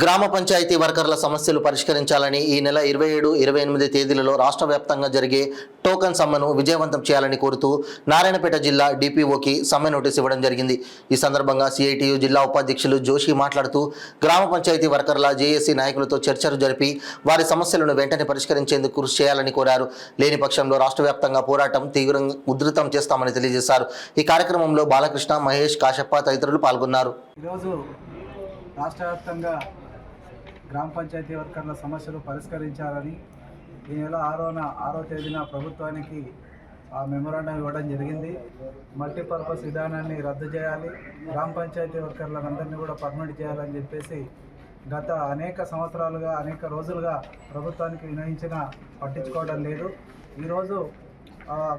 గ్రామ పంచాయతీ వర్కర్ల సమస్యలు పరిష్కరించాలని ఈ నెల 27, 28 తేదీలలో రాష్ట్ర వ్యాప్తంగా జరిగే టోకన్ సమ్మెను విజయవంతం చేయాలని కోరుతూ నారాయణపేట జిల్లా డిపిఓకి సమ్మె నోటీస్ ఇవ్వడం జరిగింది. ఈ సందర్భంగా సిఐటియు జిల్లా ఉపాధ్యక్షులు జోషి మాట్లాడుతూ గ్రామ పంచాయతీ వర్కర్ల జేఏసీ నాయకులతో చర్చలు జరిపి వారి సమస్యలను వెంటనే పరిష్కరించేందుకు కృషి చేయాలని కోరారు. లేని పక్షంలో రాష్ట్ర వ్యాప్తంగా పోరాటం తీవ్రంగా ఉధృతం చేస్తామని తెలియజేశారు. ఈ కార్యక్రమంలో బాలకృష్ణ, మహేష్, కాశప్ప తదితరులు పాల్గొన్నారు. ఈరోజు రాష్ట్ర వ్యాప్తంగా గ్రామ పంచాయతీ వర్కర్ల సమస్యలు పరిష్కరించాలని ఈ నెల 6వ తేదీన ప్రభుత్వానికి మెమోరాండం ఇవ్వడం జరిగింది. మల్టీపర్పస్ విధానాన్ని రద్దు చేయాలి, గ్రామ పంచాయతీ వర్కర్లందరినీ కూడా పర్మనెంట్ చేయాలని చెప్పేసి గత అనేక సంవత్సరాలుగా అనేక రోజులుగా ప్రభుత్వానికి వినయించినా పట్టించుకోవడం లేదు. ఈరోజు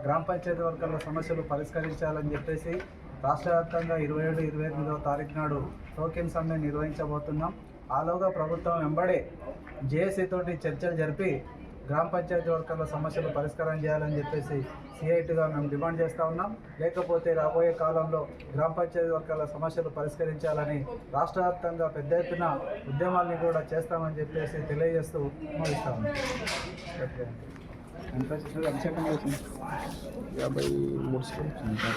గ్రామ పంచాయతీ వర్కర్ల సమస్యలు పరిష్కరించాలని చెప్పేసి రాష్ట్ర వ్యాప్తంగా 27, 28వ తారీఖు నాడు టోకెన్ సమ్మె నిర్వహించబోతున్నాం. ఆలోగా ప్రభుత్వం వెంబడే జేఏసీ తోటి చర్చలు జరిపి గ్రామ పంచాయతీ వర్కర్ల సమస్యలు పరిష్కారం చేయాలని చెప్పేసి సిఐటిగా మేము డిమాండ్ చేస్తూ ఉన్నాం. లేకపోతే రాబోయే కాలంలో గ్రామ పంచాయతీ వర్కర్ల సమస్యలు పరిష్కరించాలని రాష్ట్ర వ్యాప్తంగా పెద్ద ఎత్తున ఉద్యమాల్ని కూడా చేస్తామని చెప్పేసి తెలియజేస్తూ ముగిస్తా ఉన్నాం. 53